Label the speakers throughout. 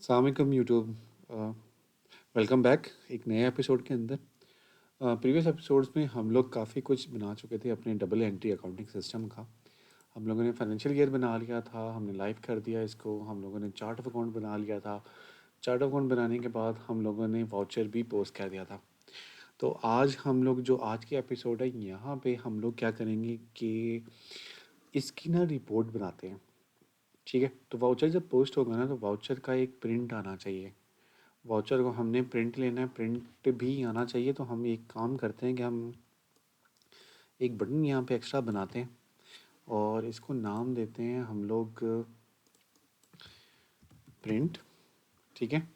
Speaker 1: अस्सलाम वालेकुम YouTube. Welcome back एक नए एपिसोड के अंदर। प्रीवियस एपिसोड्स में हम लोग काफ़ी कुछ बना चुके थे अपने डबल एंट्री अकाउंटिंग सिस्टम का। हम लोगों ने फाइनेंशियल ईयर बना लिया था, हमने लाइव कर दिया इसको, हम लोगों ने चार्ट ऑफ अकाउंट बना लिया था। चार्ट ऑफ अकाउंट बनाने के बाद हम लोगों ने वाउचर भी पोस्ट कर दिया था। तो आज हम लोग जो आज की एपिसोड है यहाँ पे हम लोग क्या करेंगे कि इसकी ना रिपोर्ट बनाते हैं। ठीक है, तो वाउचर जब पोस्ट होगा ना तो वाउचर का एक प्रिंट आना चाहिए। वाउचर को हमने प्रिंट लेना है, प्रिंट भी आना चाहिए। तो हम एक काम करते हैं कि हम एक बटन यहाँ पे एक्स्ट्रा बनाते हैं और इसको नाम देते हैं हम लोग प्रिंट। ठीक है,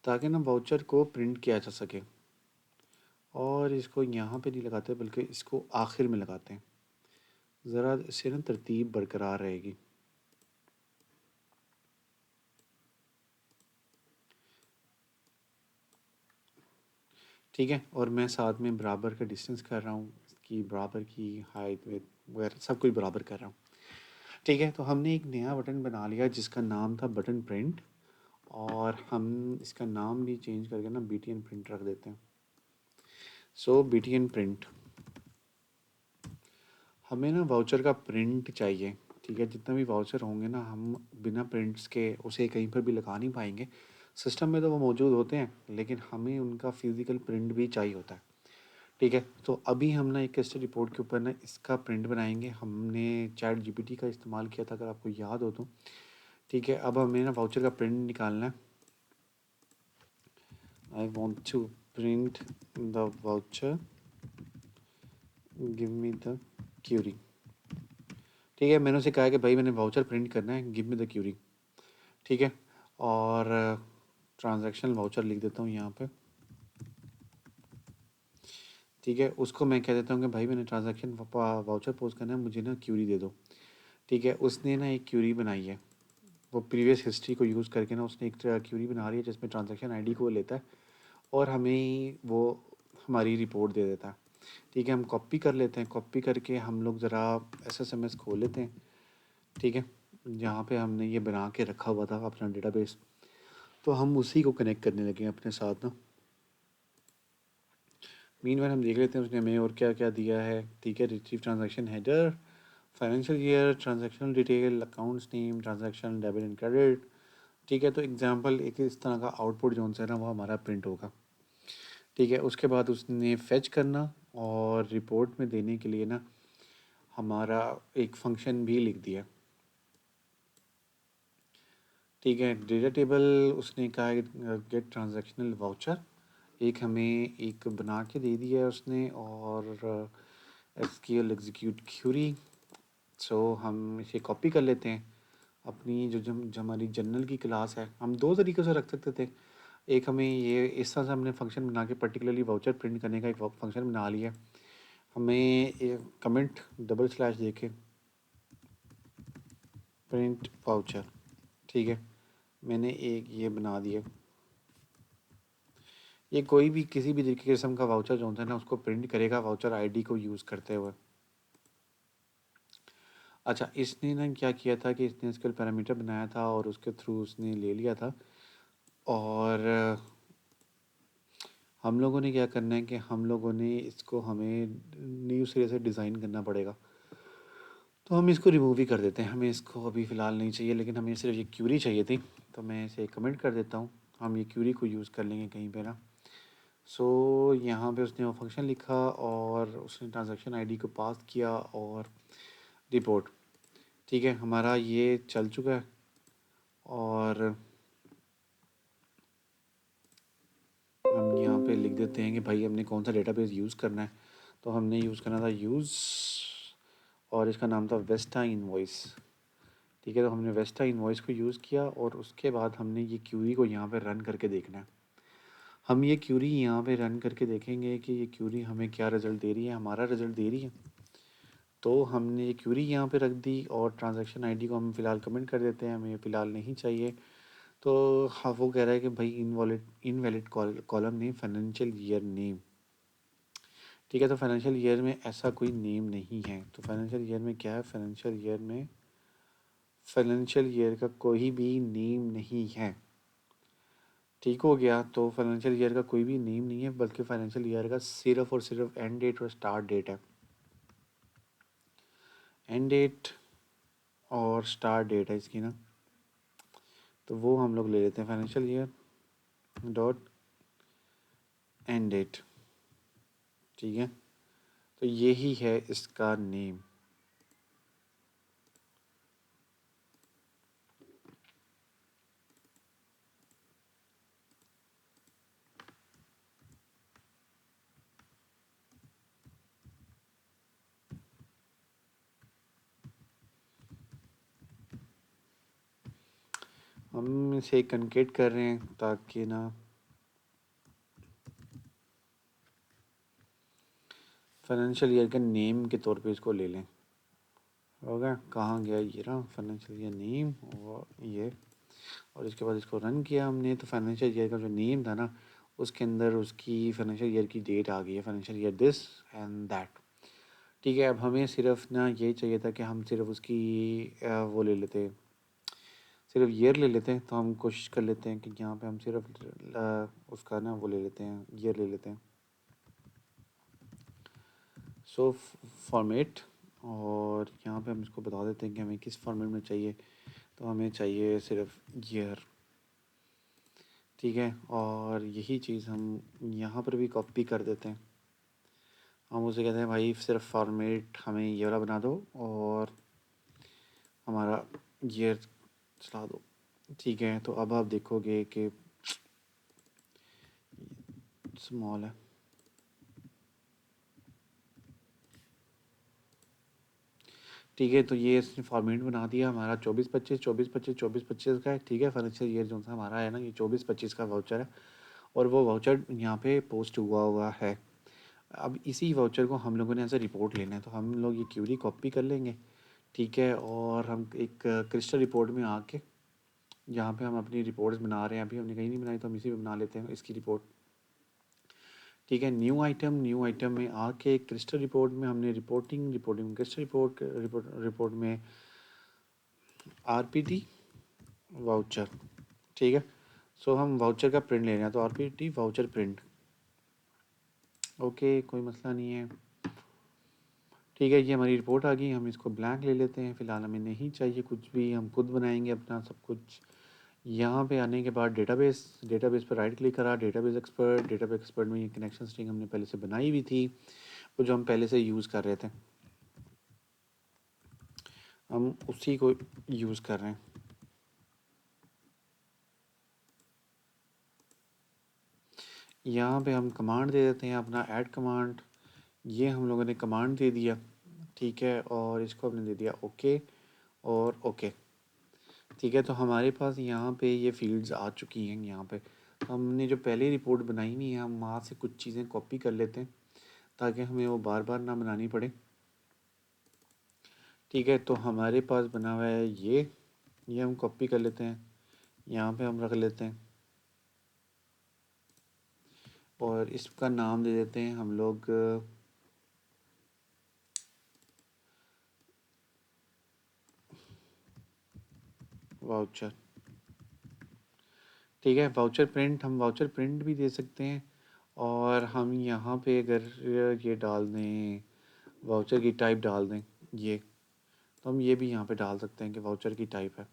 Speaker 1: ताकि ना वाउचर को प्रिंट किया जा सके। और इसको यहाँ पे नहीं लगाते बल्कि इसको आखिर में लगाते हैं, ज़रा इससे ना तरतीब बरकरार रहेगी। ठीक है, और मैं साथ में बराबर का डिस्टेंस कर रहा हूँ, इसकी बराबर की हाइट वेट वगैरह सब कुछ बराबर कर रहा हूँ। ठीक है, तो हमने एक नया बटन बना लिया जिसका नाम था बटन प्रिंट। और हम इसका नाम भी चेंज करके ना BTN प्रिंट रख देते हैं। सो BTN प्रिंट, हमें ना वाउचर का प्रिंट चाहिए। ठीक है, जितना भी वाउचर होंगे ना हम बिना प्रिंट्स के उसे कहीं पर भी लगा नहीं पाएंगे। सिस्टम में तो वो मौजूद होते हैं लेकिन हमें उनका फिज़िकल प्रिंट भी चाहिए होता है। ठीक है, तो अभी हम ना एक टेस्ट रिपोर्ट के ऊपर ना इसका प्रिंट बनाएंगे। हमने चैट GPT का इस्तेमाल किया था, अगर आपको याद हो तो। ठीक है, अब हमें ना वाउचर का प्रिंट निकालना है। I want to print the voucher, give me the query. ठीक है, मैंने उसे कहा कि भाई मैंने वाउचर प्रिंट करना है, गिव मी द क्यूरी। ठीक है, और ट्रांजैक्शन वाउचर लिख देता हूँ यहाँ पे। ठीक है, उसको मैं कह देता हूँ कि भाई मैंने ट्रांजैक्शन वाउचर पोस्ट करना है, मुझे ना क्यूरी दे दो। ठीक है, उसने ना एक क्यूरी बनाई है। वो प्रीवियस हिस्ट्री को यूज़ करके ना उसने एक क्यूरी बना रही है जिसमें ट्रांजैक्शन आईडी को लेता है और हमें वो हमारी रिपोर्ट दे देता है। ठीक है, हम कॉपी कर लेते हैं, कॉपी करके हम लोग ज़रा SSMS खोल लेते हैं। ठीक है, जहाँ पे हमने ये बना के रखा हुआ था अपना डेटाबेस, तो हम उसी को कनेक्ट करने लगे अपने साथ ना। मीनवाइल हम देख लेते हैं उसने हमें और क्या क्या दिया है। ठीक है, receive transaction header, financial year, transactional detail, accounts name, transaction debit and credit. ठीक है, तो एग्जांपल एक इस तरह का आउटपुट जो है ना वो हमारा प्रिंट होगा। ठीक है, उसके बाद उसने फेच करना और रिपोर्ट में देने के लिए ना हमारा एक फंक्शन भी लिख दिया। ठीक है, डेटा टेबल उसने कहा है गेट ट्रांजैक्शनल वाउचर, एक हमें एक बना के दे दिया है उसने। और SQL एग्जीक्यूट क्यूरी। सो हम इसे कॉपी कर लेते हैं अपनी जो हमारी जनरल की क्लास है। हम दो तरीक़ों से रख सकते थे। एक हमें ये इस तरह से हमने फंक्शन बना के पर्टिकुलरली वाउचर प्रिंट करने का एक फंक्शन बना लिया। हमें एक कमेंट डबल स्लैश दे के प्रिंट वाउचर। ठीक है, मैंने एक ये बना दिया। ये कोई भी किसी भी तरीके किस्म का वाउचर जो होता है ना उसको प्रिंट करेगा वाउचर आईडी को यूज़ करते हुए। अच्छा, इसने ना क्या किया था कि इसने इसके पैरामीटर बनाया था और उसके थ्रू उसने ले लिया था। और हम लोगों ने क्या करना है कि हम लोगों ने इसको हमें न्यू सिरे से डिज़ाइन करना पड़ेगा। तो हम इसको रिमूव ही कर देते हैं, हमें इसको अभी फ़िलहाल नहीं चाहिए, लेकिन हमें सिर्फ ये क्यूरी चाहिए थी। तो मैं इसे कमेंट कर देता हूँ, हम ये क्यूरी को यूज़ कर लेंगे कहीं पे ना। सो यहाँ पे उसने वो फंक्शन लिखा और उसने ट्रांजैक्शन आईडी को पास किया और रिपोर्ट। ठीक है, हमारा ये चल चुका है। और हम यहाँ पे लिख देते हैं कि भाई हमने कौन सा डेटाबेस यूज़ करना है। तो हमने यूज़ करना था यूज़, और इसका नाम था वेस्टा इनवॉइस। ठीक है, तो हमने वेस्टा इनवॉइस को यूज़ किया और उसके बाद हमने ये क्यूरी को यहाँ पे रन करके देखना है। हम ये क्यूरी यहाँ पे रन करके देखेंगे कि ये क्यूरी हमें क्या रिज़ल्ट दे रही है। हमारा रिज़ल्ट दे रही है, तो हमने ये क्यूरी यहाँ पे रख दी और ट्रांजैक्शन आईडी को हम फ़िलहाल कमेंट कर देते हैं, हमें फ़िलहाल नहीं चाहिए। तो हाँ, वो कह रहा है कि भाई invalid column name financial year name. ठीक है, तो फाइनेंशियल ईयर में ऐसा कोई नेम नहीं है। तो फाइनेंशियल ईयर में क्या है, फाइनेंशियल ईयर में फाइनेंशियल ईयर का कोई भी नेम नहीं है। ठीक हो गया। तो फाइनेंशियल ईयर का कोई भी नेम नहीं है, बल्कि फाइनेंशियल ईयर का सिर्फ और सिर्फ एंड डेट और स्टार्ट डेट है। एंड डेट और स्टार्ट डेट है इसकी ना, तो वो हम लोग ले लेते हैं financial year dot end date. ठीक है, तो यही है इसका नेम। हम इसे कंकेट कर रहे हैं ताकि ना फाइनेंशियल ईयर के नेम के तौर पे इसको ले लें। होगा कहाँ गया, ये रहा फाइनेंशियल ईयर नेम, और ये, और इसके बाद इसको रन किया हमने, तो फाइनेंशियल ईयर का जो नेम था ना, उसके अंदर उसकी फाइनेंशियल ईयर की डेट आ गई है, financial year this and that. ठीक है, अब हमें सिर्फ ना ये चाहिए था कि हम सिर्फ उसकी वो ले लेते, सिर्फ ईयर ले लेते हैं। तो हम कोशिश कर लेते हैं कि यहाँ पे हम सिर्फ उसका ना वो ले लेते हैं, ईयर ले लेते हैं। सो फॉर्मेट, और यहाँ पे हम इसको बता देते हैं कि हमें किस फॉर्मेट में चाहिए। तो हमें चाहिए सिर्फ ईयर। ठीक है, और यही चीज़ हम यहाँ पर भी कॉपी कर देते हैं। हम उसे कहते हैं भाई सिर्फ फॉर्मेट हमें ये वाला बना दो और हमारा ईयर चला दो। ठीक है, तो अब आप देखोगे कि स्मॉल है। ठीक है, तो ये इसने फॉर्मेट बना दिया हमारा 24-25 का है। ठीक है, फाइनेंशियल ईयर जो सा हमारा है ना, ये 24-25 का वाउचर है, और वो वाउचर यहाँ पे पोस्ट हुआ है। अब इसी वाउचर को हम लोगों ने ऐसे रिपोर्ट लेना है, तो हम लोग ये क्यूरी कॉपी कर लेंगे। ठीक है, और हम एक क्रिस्टल रिपोर्ट में आके, जहाँ पे हम अपनी रिपोर्ट्स बना रहे हैं, अभी हमने कहीं नहीं बनाई तो हम इसी में बना लेते हैं इसकी रिपोर्ट। ठीक है, न्यू आइटम में आके क्रिस्टल रिपोर्ट में हमने रिपोर्टिंग में क्रिस्टल रिपोर्ट में आरपीटी वाउचर। ठीक है, सो हम वाउचर का प्रिंट ले रहे हैं, तो आरपीटी वाउचर प्रिंट। ओके, कोई मसला नहीं है। ठीक है, ये हमारी रिपोर्ट आ गई। हम इसको ब्लैंक ले लेते हैं, फ़िलहाल हमें नहीं चाहिए कुछ भी, हम खुद बनाएंगे अपना सब कुछ। यहाँ पे आने के बाद डेटाबेस पर राइट क्लिक करा, डेटाबेस एक्सपर्ट में ये कनेक्शन स्ट्रिंग हमने पहले से बनाई हुई थी, वो जो हम पहले से यूज़ कर रहे थे, हम उसी को यूज़ कर रहे हैं। यहाँ पे हम कमांड दे देते हैं अपना ऐड कमांड। ये हम लोगों ने कमांड दे दिया। ठीक है, और इसको हमने दे दिया ओके और ओके। ठीक है, तो हमारे पास यहाँ पे ये फील्ड्स आ चुकी हैं। यहाँ पे हमने जो पहले रिपोर्ट बनाई हुई है, हम वहाँ से कुछ चीज़ें कॉपी कर लेते हैं ताकि हमें वो बार बार ना बनानी पड़े। ठीक है, तो हमारे पास बना हुआ है ये हम कॉपी कर लेते हैं, यहाँ पे हम रख लेते हैं, और इसका नाम दे देते हैं हम लोग वाउचर। ठीक है, हम वाउचर प्रिंट भी दे सकते हैं, और हम यहाँ पे अगर ये डाल दें, वाउचर की टाइप डाल दें ये, तो हम ये भी यहाँ पे डाल सकते हैं कि वाउचर की टाइप है।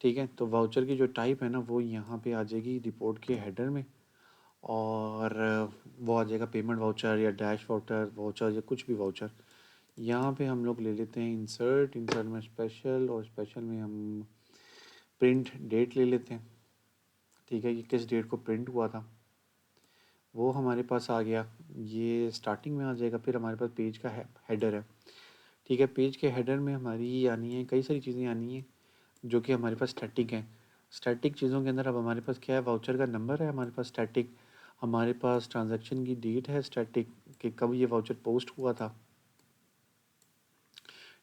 Speaker 1: ठीक है, तो वाउचर की जो टाइप है ना, वो यहाँ पे आ जाएगी रिपोर्ट के हेडर में, और वो आ जाएगा पेमेंट वाउचर या डैश वाउचर या कुछ भी वाउचर। यहाँ पे हम लोग ले लेते हैं इंसर्ट में स्पेशल, और स्पेशल में हम प्रिंट डेट ले लेते हैं। ठीक है, ये किस डेट को प्रिंट हुआ था वो हमारे पास आ गया, ये स्टार्टिंग में आ जाएगा। फिर हमारे पास पेज का हेडर है। ठीक है, पेज के हेडर में हमारी आनी है, कई सारी चीज़ें आनी है जो कि हमारे पास स्टैटिक हैं। स्टैटिक चीज़ों के अंदर अब हमारे पास क्या है, वाउचर का नंबर है हमारे पास स्टैटिक, हमारे पास ट्रांजैक्शन की डेट है स्टैटिक, कि कब ये वाउचर पोस्ट हुआ था।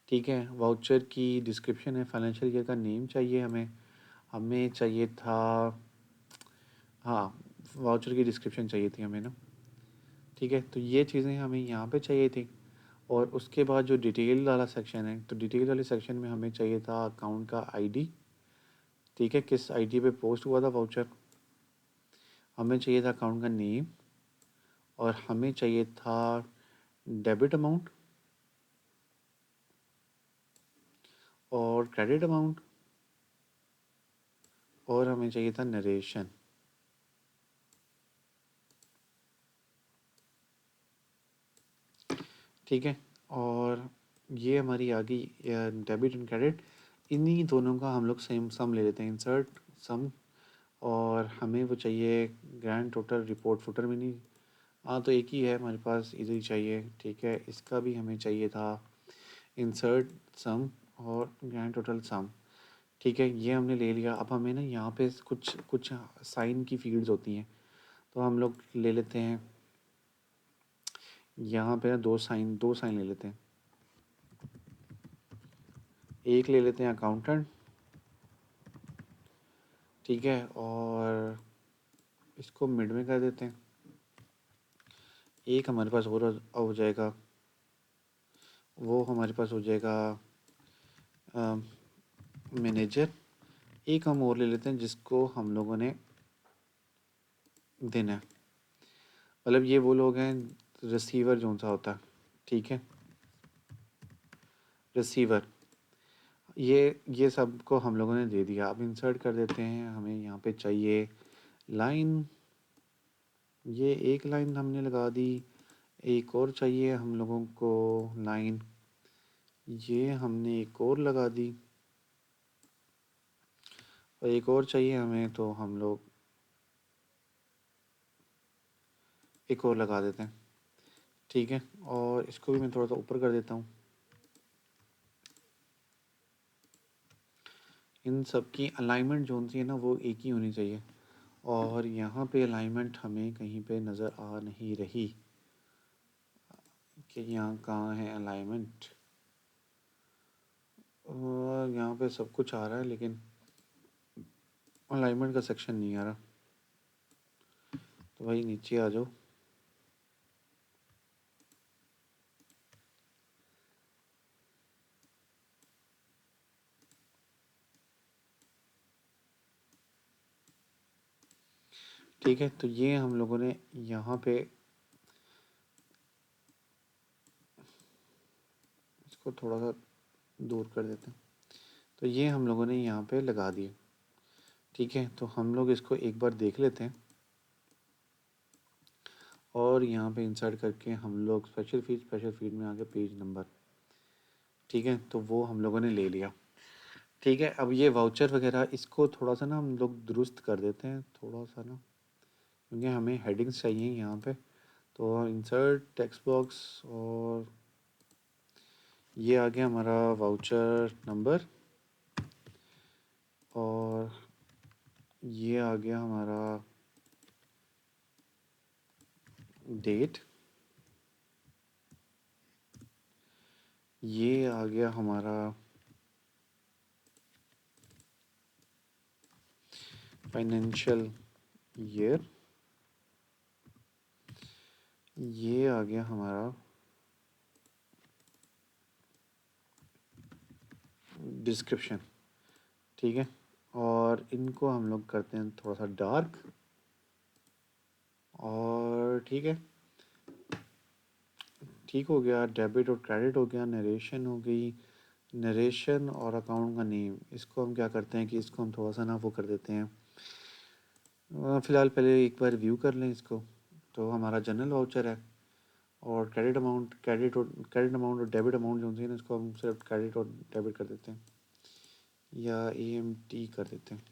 Speaker 1: ठीक है, वाउचर की डिस्क्रिप्शन है, फाइनेंशियल ईयर का नेम चाहिए हमें, हमें चाहिए था, हाँ, वाउचर की डिस्क्रिप्शन चाहिए थी हमें ना। ठीक है, तो ये चीज़ें हमें यहाँ पे चाहिए थी, और उसके बाद जो डिटेल वाला सेक्शन है, तो डिटेल वाले सेक्शन में हमें चाहिए था अकाउंट का आईडी। ठीक है, किस आईडी पे पोस्ट हुआ था वाउचर, हमें चाहिए था अकाउंट का नेम, और हमें चाहिए था डेबिट अमाउंट और क्रेडिट अमाउंट, और हमें चाहिए था नरेशन। ठीक है, और ये हमारी आ गई डेबिट एंड क्रेडिट। इन्हीं दोनों का हम लोग सेम सम ले लेते हैं, इंसर्ट सम, और हमें वो चाहिए ग्रैंड टोटल रिपोर्ट फुटर में नहीं। हाँ, तो एक ही है हमारे पास, इधर ही चाहिए। ठीक है, इसका भी हमें चाहिए था इंसर्ट सम और ग्रैंड टोटल सम। ठीक है, ये हमने ले लिया। अब हमें ना यहाँ पे कुछ कुछ साइन की फील्ड्स होती हैं, तो हम लोग ले लेते हैं यहाँ पे ना दो साइन ले लेते हैं। एक ले लेते हैं अकाउंटेंट, ठीक है, और इसको मिड में कर देते हैं। एक हमारे पास और हो जाएगा, वो हमारे पास हो जाएगा मैनेजर। एक हम और ले लेते हैं जिसको हम लोगों ने देना है, मतलब ये वो लोग हैं रिसीवर जो सा होता है। ठीक है, रिसीवर, ये सब को हम लोगों ने दे दिया। अब इंसर्ट कर देते हैं, हमें यहाँ पे चाहिए लाइन, ये एक लाइन हमने लगा दी। एक और चाहिए हम लोगों को लाइन, ये हमने एक और लगा दी, और एक और चाहिए हमें, तो हम लोग एक और लगा देते हैं। ठीक है, और इसको भी मैं थोड़ा सा ऊपर कर देता हूँ। इन सब की अलाइनमेंट जो सी है ना वो एक ही होनी चाहिए, और यहाँ पे अलाइनमेंट हमें कहीं पे नज़र आ नहीं रही कि यहाँ कहाँ है अलाइनमेंट। और यहाँ पे सब कुछ आ रहा है लेकिन अलाइनमेंट का सेक्शन नहीं आ रहा, तो भाई नीचे आ जाओ। ठीक है, तो ये हम लोगों ने यहाँ पे इसको थोड़ा सा दूर कर देते हैं, तो ये हम लोगों ने यहाँ पे लगा दिए। ठीक है, तो हम लोग इसको एक बार देख लेते हैं, और यहाँ पे इंसर्ट करके हम लोग स्पेशल फीड में आके पेज नंबर, ठीक है, तो वो हम लोगों ने ले लिया। ठीक है, अब ये वाउचर वगैरह इसको थोड़ा सा ना हम लोग दुरुस्त कर देते हैं थोड़ा सा ना, क्योंकि हमें हेडिंग्स चाहिए यहाँ पे। तो इंसर्ट टेक्स्ट बॉक्स, और ये आ गया हमारा वाउचर नंबर, और ये आ गया हमारा डेट, ये आ गया हमारा फाइनेंशियल ईयर, ये आ गया हमारा डिस्क्रिप्शन। ठीक है, और इनको हम लोग करते हैं थोड़ा सा डार्क, और ठीक है, ठीक हो गया। डेबिट और क्रेडिट हो गया, नरेशन हो गई, नरेशन और अकाउंट का नेम, इसको हम क्या करते हैं कि इसको हम थोड़ा सा ना वो कर देते हैं। फ़िलहाल पहले एक बार व्यू कर लें इसको। तो हमारा जनरल वाउचर है, और क्रेडिट अमाउंट और डेबिट अमाउंट जो है ना, इसको हम सिर्फ क्रेडिट और डेबिट कर देते हैं, या AMT कर देते हैं।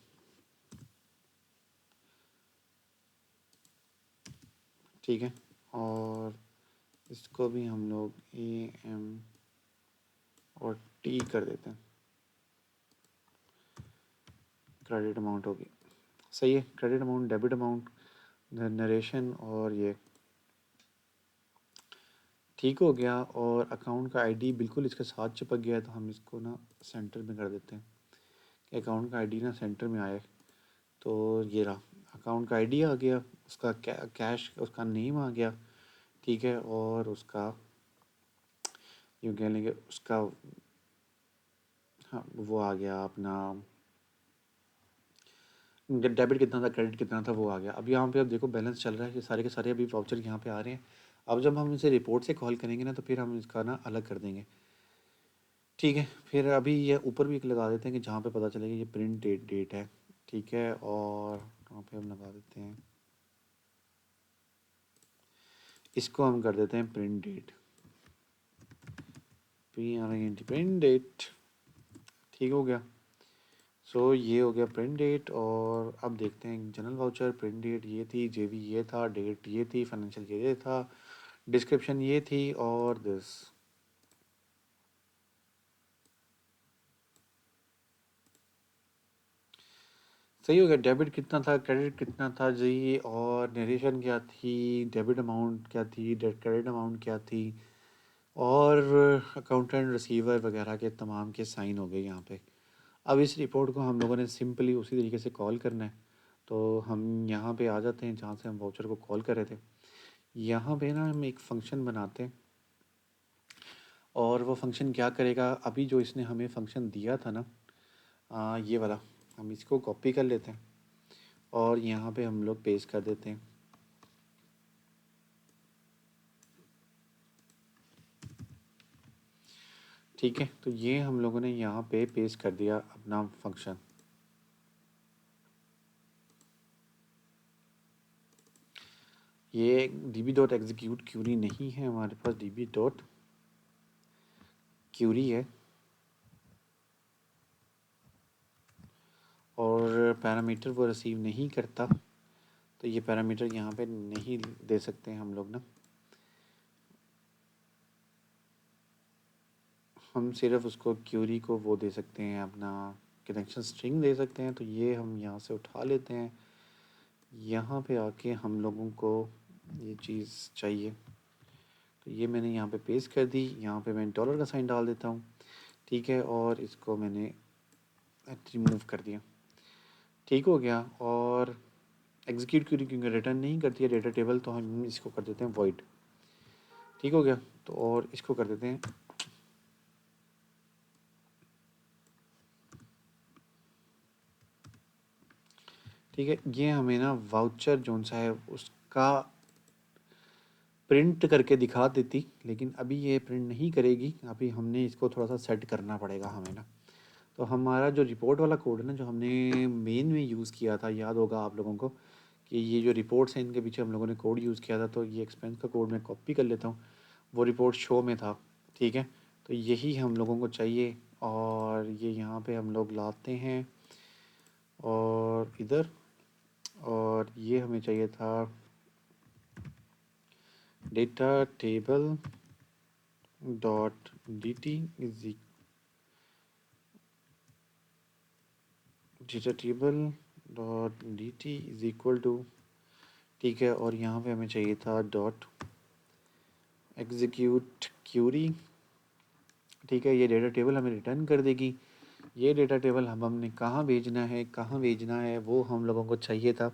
Speaker 1: ठीक है, और इसको भी हम लोग AM और T कर देते हैं, क्रेडिट अमाउंट होगी। सही है, credit amount, debit amount, narration, और ये ठीक हो गया। और अकाउंट का आईडी बिल्कुल इसके साथ चिपक गया है, तो हम इसको ना सेंटर में कर देते हैं कि अकाउंट का आईडी ना सेंटर में आए। तो ये रहा, अकाउंट का आईडी आ गया, उसका कैश उसका नेम आ गया। ठीक है, और उसका यूँ कह लेंगे उसका, हाँ वो आ गया अपना डेबिट कितना था, क्रेडिट कितना था, वो आ गया। अब यहाँ पे अब देखो बैलेंस चल रहा है, ये सारे के सारे अभी वाउचर यहाँ पे आ रहे हैं। अब जब हम इसे रिपोर्ट से कॉल करेंगे ना, तो फिर हम इसका ना अलग कर देंगे। ठीक है, फिर अभी ये ऊपर भी एक लगा देते हैं कि जहाँ पे पता चलेगा ये प्रिंट डेट है। ठीक है, और यहाँ पे हम लगा देते हैं, इसको हम कर देते हैं प्रिंट डेट, प्रिंट डेट। ठीक हो गया। सो ये हो गया प्रिंट डेट। और अब देखते हैं जनरल वाउचर, प्रिंट डेट ये थी, जेवी ये था, डेट ये थी, फाइनेंशियल ये था, डिस्क्रिप्शन ये थी, और दिस। सही हो गया। डेबिट कितना था, क्रेडिट कितना था जी, और नरेशन क्या थी, डेबिट अमाउंट क्या थी, क्रेडिट अमाउंट क्या थी, और अकाउंटेंट रिसीवर वगैरह के तमाम के साइन हो गए यहाँ पे। अब इस रिपोर्ट को हम लोगों ने सिंपली उसी तरीके से कॉल करना है। तो हम यहाँ पे आ जाते हैं जहाँ से हम वाउचर को कॉल कर रहे थे। यहाँ पे ना हम एक फ़ंक्शन बनाते हैं, और वो फंक्शन क्या करेगा, अभी जो इसने हमें फ़ंक्शन दिया था ना, ये वाला, हम इसको कॉपी कर लेते हैं और यहाँ पे हम लोग पेस्ट कर देते हैं। ठीक है, तो ये हम लोगों ने यहाँ पे पेस्ट कर दिया अपना फंक्शन। ये db डॉट एग्जीक्यूट क्यूरी नहीं है हमारे पास, db डॉट क्यूरी है। और पैरामीटर वो रिसीव नहीं करता, तो ये पैरामीटर यहाँ पे नहीं दे सकते हैं हम लोग ना। हम सिर्फ उसको क्यूरी को वो दे सकते हैं, अपना कनेक्शन स्ट्रिंग दे सकते हैं। तो ये हम यहाँ से उठा लेते हैं। यहाँ पे आके हम लोगों को ये चीज़ चाहिए, तो ये मैंने यहाँ पे पेस्ट कर दी। यहाँ पे मैं डॉलर का साइन डाल देता हूँ। ठीक है, और इसको मैंने रिमूव कर दिया। ठीक हो गया। और एग्जीक्यूट क्यूरी क्योंकि रिटर्न नहीं करती है डेटा टेबल, तो हम इसको कर देते हैं वॉइड। ठीक हो गया। तो और इसको कर देते हैं, ठीक है, ये हमें ना वाउचर जोन सा है उसका प्रिंट करके दिखा देती, लेकिन अभी ये प्रिंट नहीं करेगी। अभी हमने इसको थोड़ा सा सेट करना पड़ेगा हमें ना। तो हमारा जो रिपोर्ट वाला कोड है ना, जो हमने मेन में यूज़ किया था, याद होगा आप लोगों को कि ये जो रिपोर्ट्स हैं इनके पीछे हम लोगों ने कोड यूज़ किया था। तो ये एक्सपेंस का कोड मैं कॉपी कर लेता हूँ, वो रिपोर्ट शो में था। ठीक है, तो यही हम लोगों को चाहिए, और ये यहाँ पे हम लोग लाते हैं और इधर, और ये हमें चाहिए था data table dot D T is data table dot D T is equal to, ठीक है, और यहाँ पे हमें चाहिए था डॉट एग्जीक्यूट क्यूरी। ठीक है, ये डेटा टेबल हमें रिटर्न कर देगी। ये डेटा टेबल हमने कहाँ भेजना है, कहाँ भेजना है, वो हम लोगों को चाहिए था।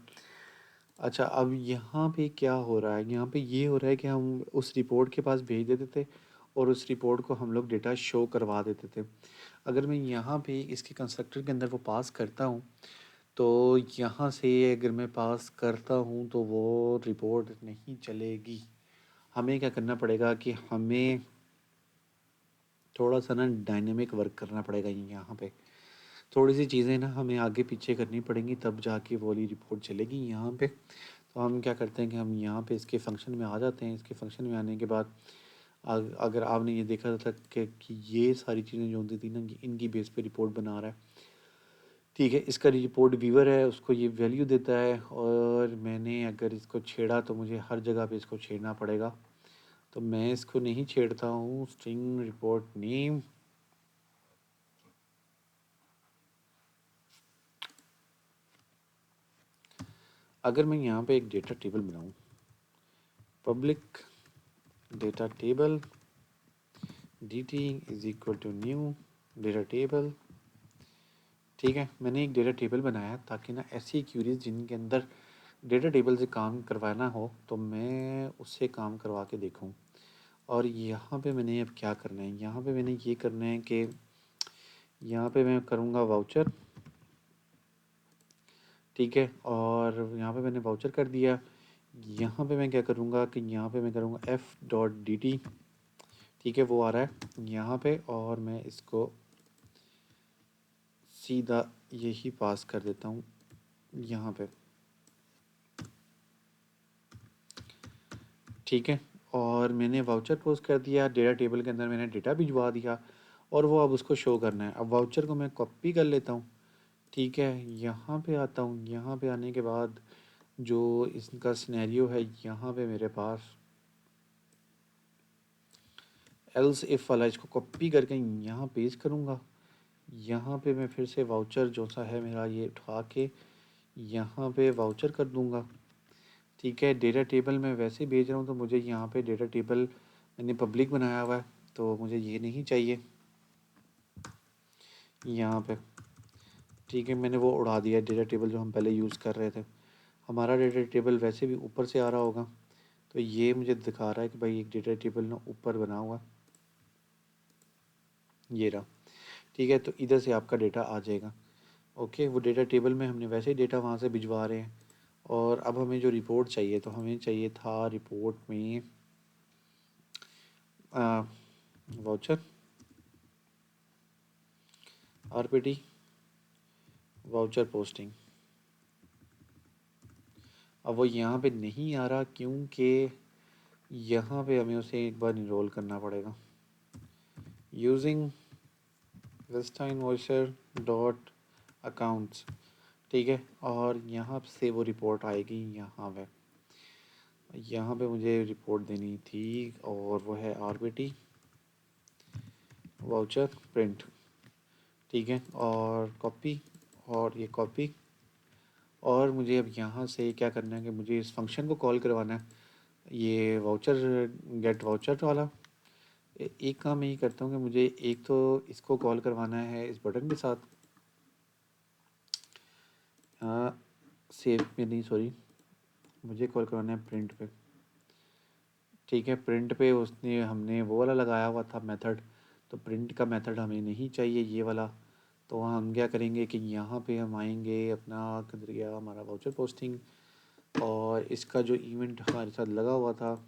Speaker 1: अच्छा, अब यहाँ पे क्या हो रहा है, यहाँ पे ये हो रहा है कि हम उस रिपोर्ट के पास भेज देते थे, और उस रिपोर्ट को हम लोग डेटा शो करवा देते थे। अगर मैं यहाँ पे इसके कंस्ट्रक्टर के अंदर वो पास करता हूँ, तो यहाँ से अगर मैं पास करता हूँ तो वो रिपोर्ट नहीं चलेगी। हमें क्या करना पड़ेगा कि हमें थोड़ा सा ना डायनेमिक वर्क करना पड़ेगा यहाँ पे। थोड़ी सी चीज़ें ना हमें आगे पीछे करनी पड़ेंगी, तब जाके वो वाली रिपोर्ट चलेगी यहाँ पे। तो हम क्या करते हैं कि हम यहाँ पे इसके फंक्शन में आ जाते हैं। इसके फंक्शन में आने के बाद अगर आपने ये देखा था कि ये सारी चीज़ें जो होती थी ना, इनकी बेस पे रिपोर्ट बना रहा है। ठीक है, इसका रिपोर्ट व्यूअर है, उसको ये वैल्यू देता है, और मैंने अगर इसको छेड़ा तो मुझे हर जगह पे इसको छेड़ना पड़ेगा। तो मैं इसको नहीं छेड़ता हूँ। स्ट्रिंग रिपोर्ट नेम, अगर मैं यहाँ पे एक डेटा टेबल बनाऊँ, public data table D T is equal to new data table. ठीक है, मैंने एक डेटा टेबल बनाया ताकि ना ऐसी क्यूरीज जिनके अंदर डेटा टेबल से काम करवाना हो, तो मैं उससे काम करवा के देखूँ। और यहाँ पे मैंने अब क्या करना है, यहाँ पे मैंने ये करना है कि यहाँ पे मैं करूँगा वाउचर। ठीक है। और यहाँ पे मैंने वाउचर कर दिया। यहाँ पे मैं क्या करूँगा कि यहाँ पे मैं करूँगा f.dt, ठीक है, वो आ रहा है यहाँ पे, और मैं इसको सीधा यही पास कर देता हूँ यहाँ पे, ठीक है। और मैंने वाउचर पोस्ट कर दिया, डेटा टेबल के अंदर मैंने डेटा भिजवा दिया, और वो अब उसको शो करना है। अब वाउचर को मैं कॉपी कर लेता हूँ, ठीक है। यहाँ पे आता हूँ, यहाँ पे आने के बाद जो इसका सिनेरियो है, यहाँ पे मेरे पास एल्स इफ़ वाला, इसको कॉपी करके यहाँ पेस्ट करूँगा। यहाँ पे मैं फिर से वाउचर जो सा है मेरा, ये उठा के यहाँ पे वाउचर कर दूँगा, ठीक है। डेटा टेबल मैं वैसे भेज रहा हूँ, तो मुझे यहाँ पे डेटा टेबल मैंने पब्लिक बनाया हुआ है, तो मुझे ये नहीं चाहिए यहाँ पे, ठीक है। मैंने वो उड़ा दिया डेटा टेबल जो हम पहले यूज़ कर रहे थे। हमारा डेटा टेबल वैसे भी ऊपर से आ रहा होगा, तो ये मुझे दिखा रहा है कि भाई एक डेटा टेबल ना ऊपर बना हुआ है, ये रहा, ठीक है। तो इधर से आपका डेटा आ जाएगा, ओके। वो डेटा टेबल में हमने वैसे ही डेटा वहाँ से भिजवा रहे हैं। और अब हमें जो रिपोर्ट चाहिए, तो हमें चाहिए था रिपोर्ट में वाउचर आरपीटी वाउचर पोस्टिंग। अब वो यहाँ पे नहीं आ रहा, क्योंकि यहाँ पे हमें उसे एक बार इनरोल करना पड़ेगा यूजिंग वेस्टाइन वाउचर डॉट अकाउंट्स, ठीक है। और यहाँ से वो रिपोर्ट आएगी यहाँ पे, यहाँ पे मुझे रिपोर्ट देनी थी, और वो है आरपीटी वाउचर प्रिंट, ठीक है। और कॉपी, और ये कॉपी, और मुझे अब यहाँ से क्या करना है कि मुझे इस फंक्शन को कॉल करवाना है, ये वाउचर गेट वाउचर वाला। एक काम मैं ये करता हूँ कि मुझे एक तो इसको कॉल करवाना है इस बटन के साथ, हाँ, सेव में नहीं, सॉरी, मुझे कॉल करवाना है प्रिंट पे, ठीक है। प्रिंट पे उसने हमने वो वाला लगाया हुआ था मेथड, तो प्रिंट का मेथड हमें नहीं चाहिए ये वाला। तो हम क्या करेंगे कि यहाँ पे हम आएंगे, अपना किधर गया हमारा वाउचर पोस्टिंग, और इसका जो इवेंट हमारे साथ लगा हुआ था,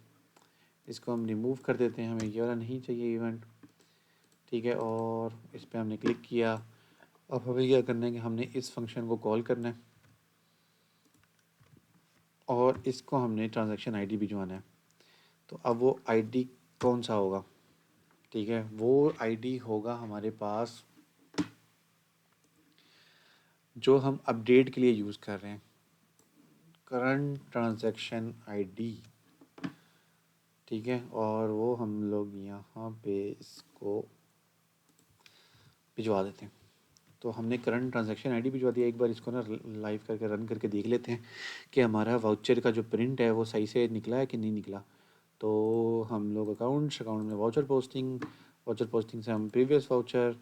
Speaker 1: इसको हम रिमूव कर देते हैं, हमें ये वाला नहीं चाहिए इवेंट, ठीक है। और इस पर हमने क्लिक किया। अब हमें क्या करना है कि हमने इस फंक्शन को कॉल करना है, और इसको हमने ट्रांजैक्शन आईडी भिजवाना है। तो अब वो आईडी कौन सा होगा, ठीक है, वो आईडी होगा हमारे पास जो हम अपडेट के लिए यूज़ कर रहे हैं, करंट ट्रांजैक्शन आईडी, ठीक है। और वो हम लोग यहाँ पे इसको भिजवा देते हैं। तो हमने करंट ट्रांजैक्शन आईडी भिजवा दिया। एक बार इसको ना लाइव करके रन करके देख लेते हैं कि हमारा वाउचर का जो प्रिंट है वो सही से निकला है कि नहीं निकला। तो हम लोग अकाउंट में वाउचर पोस्टिंग से हम प्रीवियस वाउचर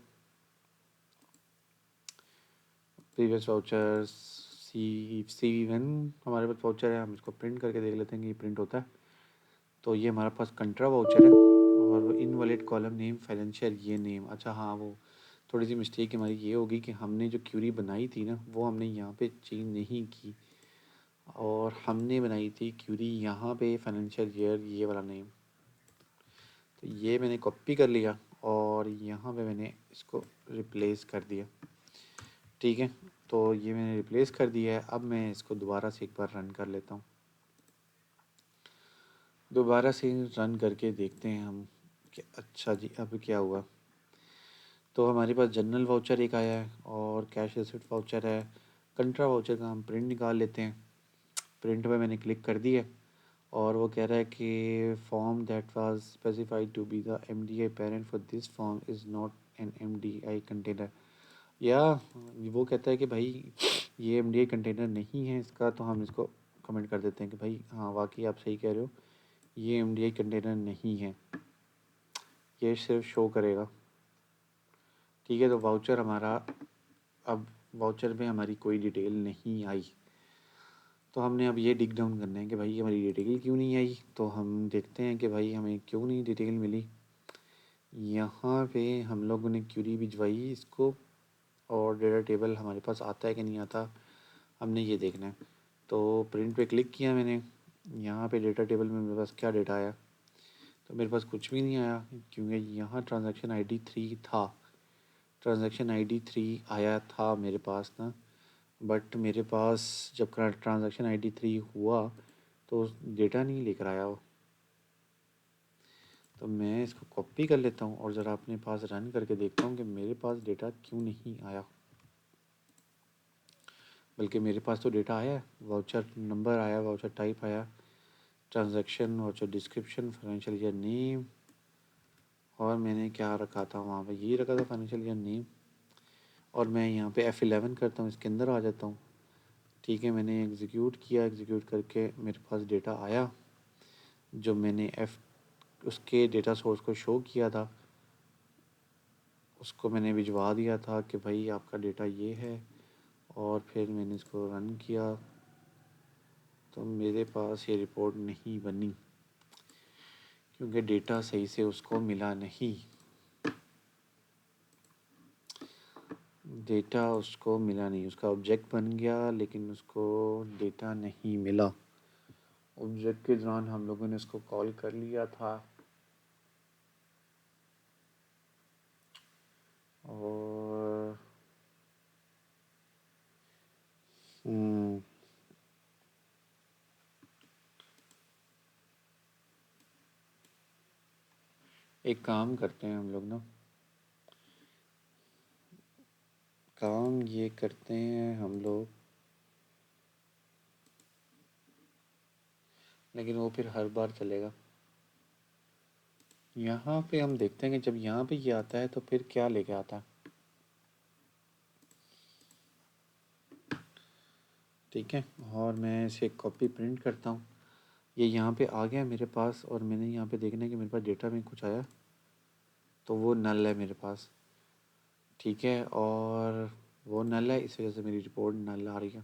Speaker 1: C1 हमारे पास वाउचर है, हम इसको प्रिंट करके देख लेते हैं कि ये प्रिंट होता है। तो ये हमारे पास कंट्रा वाउचर है, और इनवैलिड कॉलम नेम फाइनेंशियल ये नेम, अच्छा हाँ, वो थोड़ी सी मिस्टेक हमारी ये होगी कि हमने जो क्यूरी बनाई थी ना, वो हमने यहाँ पे चेंज नहीं की, और हमने बनाई थी क्यूरी यहाँ पे फाइनेंशियल ईयर ये वाला नेम। तो ये मैंने कॉपी कर लिया, और यहाँ पे मैंने इसको रिप्लेस कर दिया, ठीक है। तो ये मैंने रिप्लेस कर दिया है। अब मैं इसको दोबारा से एक बार रन कर लेता हूँ, दोबारा से रन करके देखते हैं हम कि अच्छा जी अब क्या हुआ। तो हमारे पास जनरल वाउचर एक आया है, और कैश रिसिप्ट वाउचर है। कंट्रा वाउचर का हम प्रिंट निकाल लेते हैं। प्रिंट पे मैंने क्लिक कर दिया, और वो कह रहा है कि form that was specified to be the MDI parent for this form is not an MDI container, या वो कहता है कि भाई ये एमडीआई कंटेनर नहीं है इसका। तो हम इसको कमेंट कर देते हैं कि भाई हाँ वाकई आप सही कह रहे हो, ये एमडीआई कंटेनर नहीं है, ये सिर्फ शो करेगा, ठीक है। तो वाउचर हमारा, अब वाउचर में हमारी कोई डिटेल नहीं आई। तो हमने अब ये डिग डाउन करना है कि भाई हमारी डिटेल क्यों नहीं आई। तो हम देखते हैं कि भाई हमें क्यों नहीं डिटेल मिली। यहाँ पे हम लोगों ने क्यूरी भिजवाई इसको, और डेटा टेबल हमारे पास आता है कि नहीं आता, हमने ये देखना है। तो प्रिंट पे क्लिक किया मैंने, यहाँ पे डेटा टेबल में मेरे पास क्या डेटा आया, तो मेरे पास कुछ भी नहीं आया, क्योंकि यहाँ ट्रांजैक्शन आईडी 3 था, ट्रांजैक्शन आईडी 3 आया था मेरे पास ना, बट मेरे पास जब ट्रांजैक्शन आईडी 3 हुआ तो डेटा नहीं लेकर आया वो। तो मैं इसको कॉपी कर लेता हूँ और ज़रा अपने पास रन करके देखता हूँ कि मेरे पास डेटा क्यों नहीं आया। बल्कि मेरे पास तो डेटा आया है, वाउचर नंबर आया, वाउचर टाइप आया, transaction, voucher description, financial year name, और मैंने क्या रखा था वहाँ पे, ये रखा था फाइनेंशियल ईयर नेम। और मैं यहाँ पे F11 करता हूँ, इसके अंदर आ जाता हूँ। ठीक है, मैंने एग्जीक्यूट किया, एग्जीक्यूट करके मेरे पास डेटा आया जो मैंने उसके डेटा सोर्स को शो किया था, उसको मैंने भिजवा दिया था कि भाई आपका डेटा ये है। और फिर मैंने इसको रन किया तो मेरे पास ये रिपोर्ट नहीं बनी, क्योंकि डेटा सही से उसको मिला नहीं, डेटा उसको मिला नहीं। उसका ऑब्जेक्ट बन गया लेकिन उसको डेटा नहीं मिला। ऑब्जेक्ट के दौरान हम लोगों ने उसको कॉल कर लिया था और एक काम करते हैं हम लोग ना, काम ये करते हैं हम लोग, लेकिन वो फिर हर बार चलेगा। यहाँ पे हम देखते हैं कि जब यहाँ पे ये आता है तो फिर क्या लेके आता है। ठीक है, और मैं इसे कॉपी प्रिंट करता हूँ। ये यहाँ पे आ गया मेरे पास और मैंने यहाँ पे देखना है कि मेरे पास डेटा में कुछ आया, तो वो नल है मेरे पास। ठीक है, और वो नल है, इस वजह से मेरी रिपोर्ट नल आ रही है।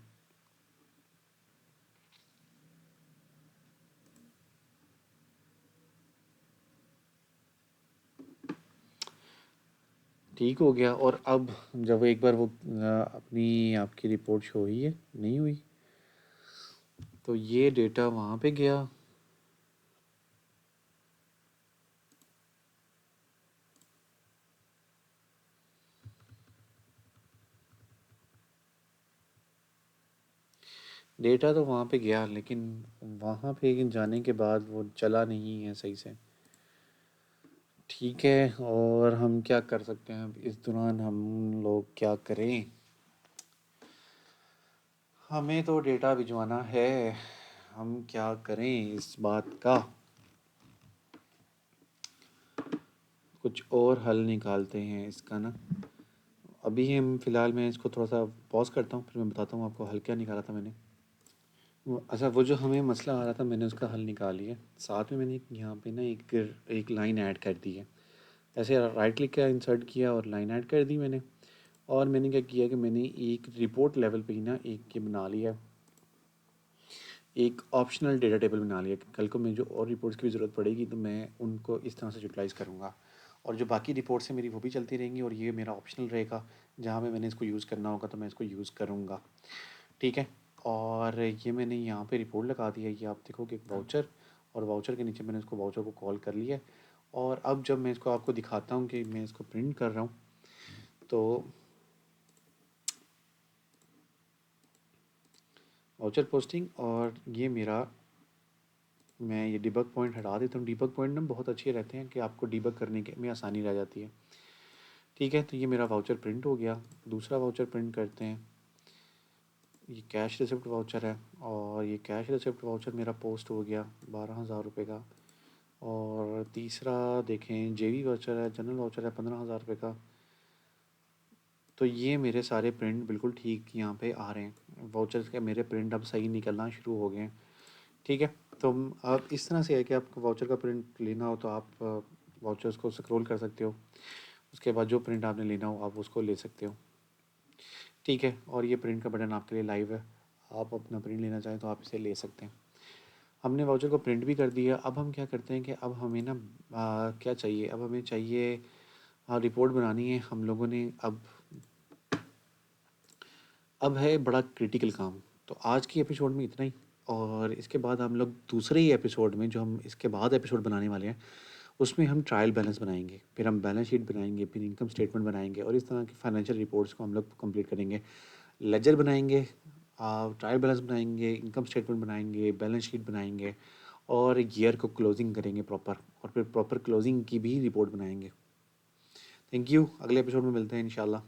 Speaker 1: ठीक हो गया। और अब जब एक बार वो अपनी आपकी रिपोर्ट शो हुई है, नहीं हुई, तो ये डेटा वहाँ पे गया, डेटा तो वहाँ पे गया, लेकिन वहाँ पे जाने के बाद वो चला नहीं है सही से। ठीक है, और हम क्या कर सकते हैं अब इस दौरान, हम लोग क्या करें, हमें तो डेटा भिजवाना है, हम क्या करें इस बात का, कुछ और हल निकालते हैं इसका ना। अभी हम फ़िलहाल मैं इसको थोड़ा सा पॉज करता हूँ, फिर मैं बताता हूँ आपको हल क्या निकाला था मैंने। अच्छा, वो जो हमें मसला आ रहा था मैंने उसका हल निकाल लिया। साथ में मैंने यहाँ पे ना एक लाइन ऐड कर दी है। ऐसे राइट क्लिक किया, इंसर्ट किया और लाइन ऐड कर दी मैंने। और मैंने क्या किया कि मैंने एक रिपोर्ट लेवल पे ही ना एक ये बना लिया, एक ऑप्शनल डेटा टेबल बना लिया कि कल को मुझे जो और रिपोर्ट्स की भी ज़रूरत पड़ेगी तो मैं उनको इस तरह से यूटिलाइज़ करूँगा। और जो बाकी रिपोर्ट्स हैं मेरी वो भी चलती रहेंगी और ये मेरा ऑप्शनल रहेगा, जहाँ पे मैंने इसको यूज़ करना होगा तो मैं इसको यूज़ करूँगा। ठीक है, और ये मैंने यहाँ पे रिपोर्ट लगा दी है, ये आप देखोगे एक वाउचर, और वाउचर के नीचे मैंने उसको वाउचर को कॉल कर लिया है। और अब जब मैं इसको आपको दिखाता हूँ कि मैं इसको प्रिंट कर रहा हूँ, तो वाउचर पोस्टिंग, और ये मेरा, मैं ये डिबग पॉइंट हटा देता हूँ। डिबग पॉइंट ना बहुत अच्छे रहते हैं कि आपको डिबग करने के में आसानी रह जाती है। ठीक है, तो ये मेरा वाउचर प्रिंट हो गया। दूसरा वाउचर प्रिंट करते हैं, ये कैश रिसिप्ट वाउचर है, और ये कैश रिसिप्ट वाउचर मेरा पोस्ट हो गया 12,000 रुपये का। और तीसरा देखें, जेवी वाउचर है, जनरल वाउचर है 15,000 रुपये का। तो ये मेरे सारे प्रिंट बिल्कुल ठीक यहाँ पे आ रहे हैं, वाउचर्स के मेरे प्रिंट अब सही निकलना शुरू हो गए हैं। ठीक है, तो अब इस तरह से है कि आपको वाउचर का प्रिंट लेना हो तो आप वाउचर्स को स्क्रॉल कर सकते हो, उसके बाद जो प्रिंट आपने लेना हो आप उसको ले सकते हो। ठीक है, और ये प्रिंट का बटन आपके लिए लाइव है, आप अपना प्रिंट लेना चाहें तो आप इसे ले सकते हैं। हमने वाउचर को प्रिंट भी कर दिया। अब हम क्या करते हैं कि अब हमें ना क्या चाहिए, अब हमें चाहिए रिपोर्ट बनानी है। हम लोगों ने अब अब है बड़ा क्रिटिकल काम। तो आज की एपिसोड में इतना ही, और इसके बाद हम लोग दूसरे ही एपिसोड में, जो हम इसके बाद एपिसोड बनाने वाले हैं, उसमें हम ट्रायल बैलेंस बनाएंगे, फिर हम बैलेंस शीट बनाएंगे, फिर इनकम स्टेटमेंट बनाएंगे, और इस तरह की फाइनेंशियल रिपोर्ट्स को हम लोग कंप्लीट करेंगे। लेजर बनाएंगे, ट्रायल बैलेंस बनाएंगे, इनकम स्टेटमेंट बनाएंगे, बैलेंस शीट बनाएंगे, और ईयर को क्लोजिंग करेंगे प्रॉपर, और फिर प्रॉपर क्लोजिंग की भी रिपोर्ट बनाएंगे। थैंक यू, अगले एपिसोड में मिलते हैं इंशाल्लाह।